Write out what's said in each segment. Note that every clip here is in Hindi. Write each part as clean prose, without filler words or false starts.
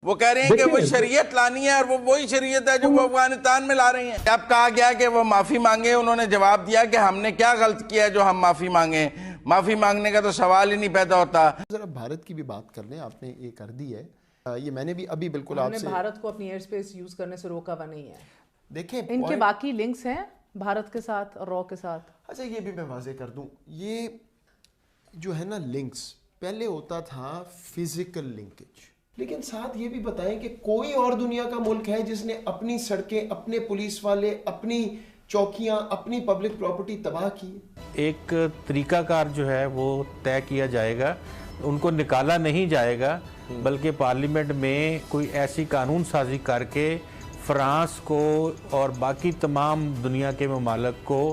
वो कह रहे हैं कि वो शरीयत लानी है और वो वही शरीयत है जो वो अफगानिस्तान में ला रही है। अब कहा गया कि वो माफी मांगे, उन्होंने जवाब दिया कि हमने क्या गलत किया है जो हम माफी मांगे, माफी मांगने का तो सवाल ही नहीं पैदा होता। जरा भारत की भी बात कर लें, आपने ये कर दी है, ये मैंने भी अभी बिल्कुल हमने आपसे भारत को अपनी एयर स्पेस यूज करने से रोका हुआ नहीं है। देखें इनके बाकी लिंक्स हैं भारत के साथ और रॉ के साथ। अच्छा ये भी मैं वाजे कर दूं, ये जो है ना लिंक्स, पहले होता था फिजिकल लिंकेज, लेकिन साथ ये भी बताएं कि कोई और दुनिया का मुल्क है जिसने अपनी सड़कें, अपने पुलिस वाले, अपनी चौकियां, अपनी पब्लिक प्रॉपर्टी तबाह की? एक तरीकाकार जो है वो तय किया जाएगा, उनको निकाला नहीं जाएगा, बल्कि पार्लियामेंट में कोई ऐसी कानून साजी करके फ्रांस को और बाकी तमाम दुनिया के ममालिक को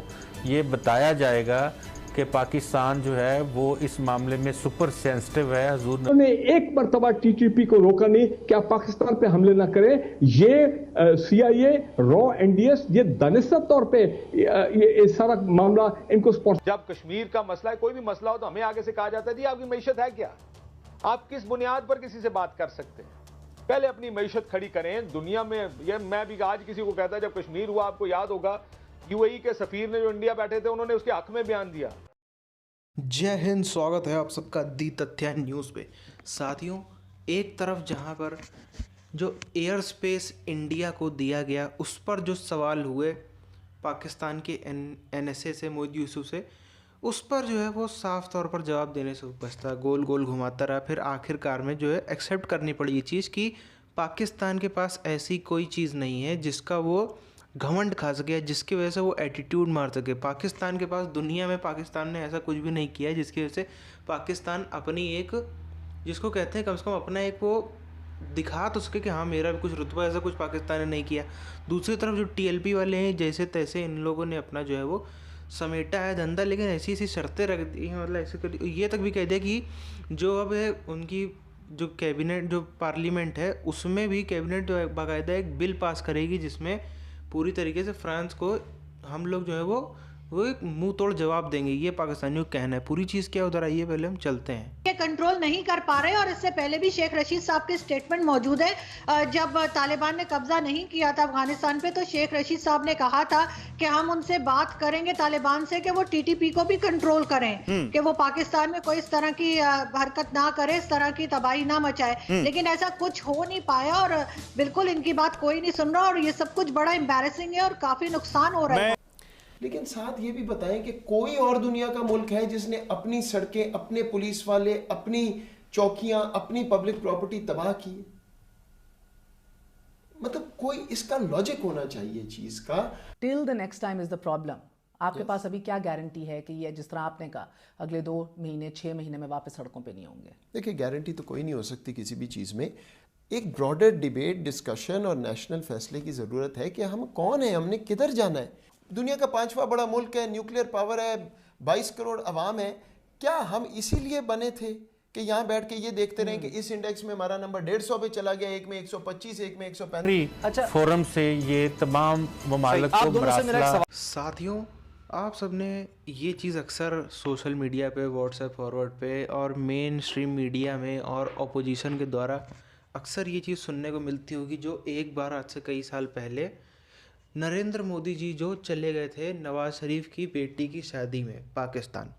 ये बताया जाएगा कि पाकिस्तान जो है वो इस मामले में सुपर सेंसिटिव है। हुजूर ने एक मरतबा टीटीपी को रोका नहीं कि आप पाकिस्तान पे हमले ना करें। ये सीआईए, रॉ, एनडीएस ये दानिशत तौर पे ये सारा मामला इनको जब कश्मीर का मसला है, कोई भी मसला हो तो हमें आगे से कहा जाता है जी आपकी मईशत है क्या, आप किस बुनियाद पर किसी से बात कर सकते हैं, पहले अपनी मईशत खड़ी करें दुनिया में। ये मैं भी आज किसी को कहता, जब कश्मीर हुआ आपको याद होगा यूएई के सफीर ने जो इंडिया बैठे थे उन्होंने उसके हक में बयान दिया। जय हिंद, स्वागत है आप सबका दी तथ्य न्यूज़ पे। साथियों, एक तरफ जहां पर जो एयर स्पेस इंडिया को दिया गया उस पर जो सवाल हुए पाकिस्तान के एनएसए से, मोदी यूसुफ से, उस पर जो है वो साफ तौर पर जवाब देने से बचता, गोल गोल घुमाता रहा। फिर आखिरकार में जो है एक्सेप्ट करनी पड़ी ये चीज़ कि पाकिस्तान के पास ऐसी कोई चीज़ नहीं है जिसका वो घमंड खा सके, जिसकी वजह से वो एटीट्यूड मार सके। पाकिस्तान के पास, दुनिया में पाकिस्तान ने ऐसा कुछ भी नहीं किया है जिसकी वजह से पाकिस्तान अपनी एक, जिसको कहते हैं कम से कम अपना एक वो दिखा तो सके कि हाँ मेरा भी कुछ रुतबा, ऐसा कुछ पाकिस्तान ने नहीं किया। दूसरी तरफ जो टीएलपी वाले हैं, जैसे तैसे इन लोगों ने अपना जो है वो समेटा है धंधा, लेकिन ऐसी ऐसी शर्तें रख दी हैं, मतलब ऐसे ये तक भी कह दिया कि जो अब है उनकी जो कैबिनेट, जो पार्लियामेंट है, उसमें भी कैबिनेट जो है बाकायदा एक बिल पास करेगी जिसमें पूरी तरीके से फ्रांस को हम लोग जो है वो एक मुंह तोड़ जवाब देंगे। ये पाकिस्तानियों का कहना है। पूरी चीज़ क्या उधर आइए, पहले हम चलते हैं। कंट्रोल नहीं कर पा रहे, और इससे पहले भी शेख रशीद साहब के स्टेटमेंट मौजूद है। जब तालिबान ने कब्जा नहीं किया था अफगानिस्तान पे, तो शेख रशीद साहब ने कहा था कि हम उनसे बात करेंगे तालिबान से कि वो टीटीपी को भी कंट्रोल करें, कि वो पाकिस्तान में कोई इस तरह की हरकत ना करे, इस तरह की तबाही ना मचाए। लेकिन ऐसा कुछ हो नहीं पाया और बिल्कुल इनकी बात कोई नहीं सुन रहा, और ये सब कुछ बड़ा एम्बैरेसिंग है और काफी नुकसान हो रहा है। लेकिन साथ ये भी बताएं कि कोई और दुनिया का मुल्क है जिसने अपनी सड़कें, अपने पुलिस वाले, अपनी चौकियां, अपनी पब्लिक प्रॉपर्टी तबाह की? मतलब कोई इसका लॉजिक होना चाहिए चीज का। Till the next time is the problem. आपके पास अभी क्या गारंटी है कि ये, जिस तरह आपने कहा, अगले 2 महीने 6 महीने में वापस सड़कों पे नहीं होंगे? देखिए, गारंटी तो कोई नहीं हो सकती किसी भी चीज़ में। एक ब्रॉडर डिबेट, डिस्कशन और नेशनल फैसले की ज़रूरत है कि हम कौन है, हमने किधर जाना है। दुनिया का 5वां बड़ा मुल्क है, न्यूक्लियर पावर है, 22 करोड़ अवाम है। क्या हम इसीलिए बने थे कि यहाँ बैठ के ये देखते रहे कि इस इंडेक्स में हमारा नंबर 150 पे चला गया, एक में 125, एक में 135? अच्छा, फोरम से ये तमाम ममालिक को मरासला। साथियों, आप सबने ये चीज़ अक्सर सोशल मीडिया पे, व्हाट्सएप फॉरवर्ड पे और मेन स्ट्रीम मीडिया में और अपोजिशन के द्वारा अक्सर ये चीज़ सुनने को मिलती होगी, जो एक बार आज से कई साल पहले नरेंद्र मोदी जी जो चले गए थे नवाज शरीफ की बेटी की शादी में पाकिस्तान।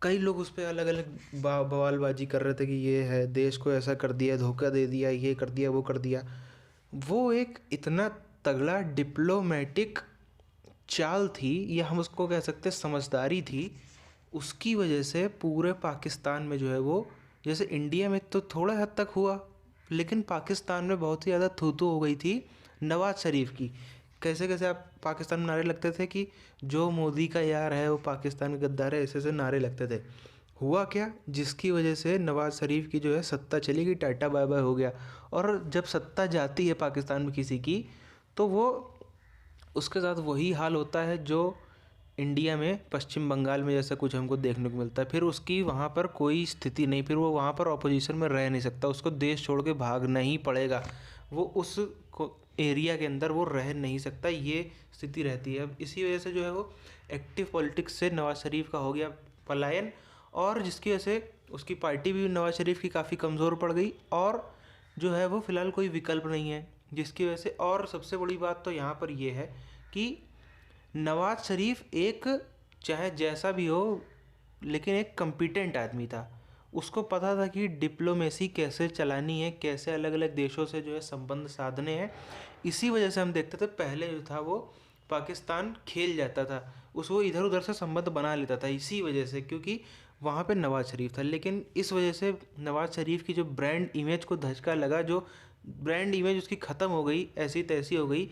कई लोग उस पर अलग अलग बवालबाजी कर रहे थे कि ये है, देश को ऐसा कर दिया, धोखा दे दिया, ये कर दिया, वो कर दिया। वो एक इतना तगड़ा डिप्लोमेटिक चाल थी, या हम उसको कह सकते समझदारी थी। उसकी वजह से पूरे पाकिस्तान में जो है वो, जैसे इंडिया में तो थोड़ा हद तक हुआ, लेकिन पाकिस्तान में बहुत ही ज़्यादा थू-थू हो गई थी नवाज शरीफ की। कैसे कैसे आप पाकिस्तान में नारे लगते थे कि जो मोदी का यार है वो पाकिस्तान में गद्दार है, ऐसे ऐसे नारे लगते थे। हुआ क्या, जिसकी वजह से नवाज शरीफ की जो है सत्ता चली गई, टाटा बाय बाय हो गया। और जब सत्ता जाती है पाकिस्तान में किसी की, तो वो उसके साथ वही हाल होता है जो इंडिया में, पश्चिम बंगाल में जैसा कुछ हमको देखने को मिलता है। फिर उसकी वहाँ पर कोई स्थिति नहीं, फिर वो वहाँ पर अपोजिशन में रह नहीं सकता, उसको देश छोड़ के भागना ही पड़ेगा, वो उस एरिया के अंदर वो रह नहीं सकता, ये स्थिति रहती है। अब इसी वजह से जो है वो एक्टिव पॉलिटिक्स से नवाज शरीफ का हो गया पलायन, और जिसकी वजह से उसकी पार्टी भी नवाज शरीफ की काफ़ी कमज़ोर पड़ गई, और जो है वो फ़िलहाल कोई विकल्प नहीं है, जिसकी वजह से। और सबसे बड़ी बात तो यहाँ पर ये है कि नवाज शरीफ एक, चाहे जैसा भी हो, लेकिन एक कम्पिटेंट आदमी था। उसको पता था कि डिप्लोमेसी कैसे चलानी है, कैसे अलग अलग देशों से जो है संबंध साधने हैं। इसी वजह से हम देखते थे पहले जो था वो पाकिस्तान खेल जाता था, उसको इधर उधर से संबंध बना लेता था, इसी वजह से, क्योंकि वहाँ पे नवाज शरीफ था। लेकिन इस वजह से नवाज शरीफ की जो ब्रांड इमेज को धचका लगा, जो ब्रांड इमेज उसकी ख़त्म हो गई, ऐसी तैसी हो गई,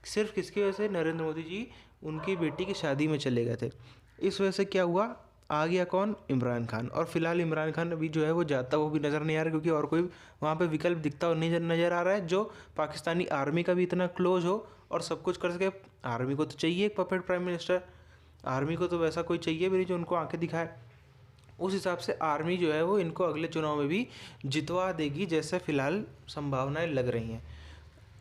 सिर्फ किसकी वजह से? नरेंद्र मोदी जी उनकी बेटी की शादी में चले गए थे। इस वजह से क्या हुआ, आ गया कौन? इमरान खान। और फिलहाल इमरान खान अभी जो है वो जाता वो भी नज़र नहीं आ रहा, क्योंकि और कोई वहाँ पे विकल्प दिखता और नहीं नज़र आ रहा है जो पाकिस्तानी आर्मी का भी इतना क्लोज हो और सब कुछ कर सके। आर्मी को तो चाहिए एक पपेट प्राइम मिनिस्टर, आर्मी को तो वैसा कोई चाहिए भी नहीं जो उनको आंखें दिखाए। उस हिसाब से आर्मी जो है वो इनको अगले चुनाव में भी जितवा देगी, जैसे फ़िलहाल संभावनाएं लग रही हैं।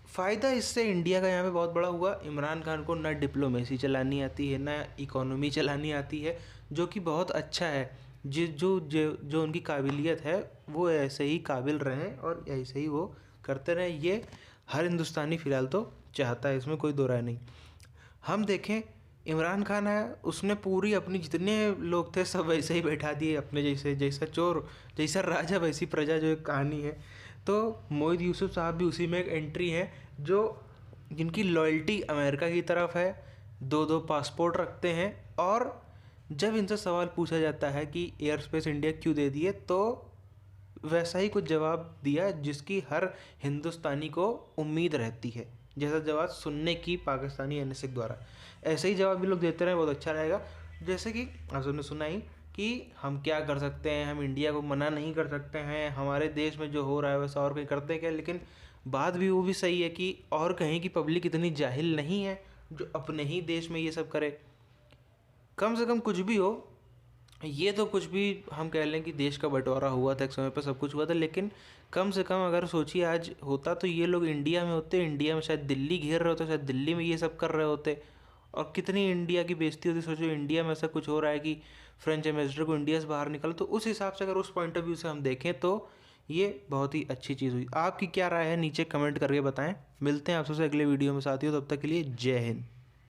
फ़ायदा इससे इंडिया का यहाँ पे बहुत बड़ा हुआ। इमरान खान को ना डिप्लोमेसी चलानी आती है, ना इकोनॉमी चलानी आती है, जो कि बहुत अच्छा है। जो उनकी काबिलियत है वो ऐसे ही काबिल रहें और ऐसे ही वो करते रहें, ये हर हिंदुस्तानी फ़िलहाल तो चाहता है, इसमें कोई दो राय नहीं। हम देखें, इमरान खान है, उसने पूरी अपनी जितने लोग थे सब वैसे ही बैठा दिए अपने जैसे, जैसा चोर जैसा राजा वैसी प्रजा, जो एक कहानी है। तो मोहित यूसुफ साहब भी उसी में एक एंट्री है, जो जिनकी लॉयल्टी अमेरिका की तरफ है, 2-2 पासपोर्ट रखते हैं। और जब इनसे सवाल पूछा जाता है कि एयर स्पेस इंडिया क्यों दे दिए, तो वैसा ही कुछ जवाब दिया जिसकी हर हिंदुस्तानी को उम्मीद रहती है, जैसा जवाब सुनने की पाकिस्तानी एनएसए द्वारा। ऐसे ही जवाब भी लोग देते रहे, बहुत अच्छा रहेगा। जैसे कि आप सबने सुना ही कि हम क्या कर सकते हैं, हम इंडिया को मना नहीं कर सकते हैं, हमारे देश में जो हो रहा है वैसा और कोई करते हैं क्या। लेकिन बात भी वो भी सही है कि और कहीं की पब्लिक इतनी जाहिल नहीं है जो अपने ही देश में ये सब करे। कम से कम कुछ भी हो, ये तो कुछ भी हम कह लें कि देश का बंटवारा हुआ था, एक समय पर सब कुछ हुआ था, लेकिन कम से कम अगर सोचिए आज होता तो ये लोग इंडिया में होते, इंडिया में शायद दिल्ली घेर रहे होते, शायद दिल्ली में ये सब कर रहे होते, और कितनी इंडिया की बेइज्जती होती। सोचो इंडिया में ऐसा कुछ हो रहा है कि फ्रेंच एम्बेसडर को इंडिया से बाहर निकालो। तो उस हिसाब से अगर उस पॉइंट ऑफ व्यू से हम देखें तो ये बहुत ही अच्छी चीज़ हुई। आपकी क्या राय है नीचे कमेंट करके बताएं। मिलते हैं आप सबसे अगले वीडियो में साथियों, तब तक के लिए जय हिंद।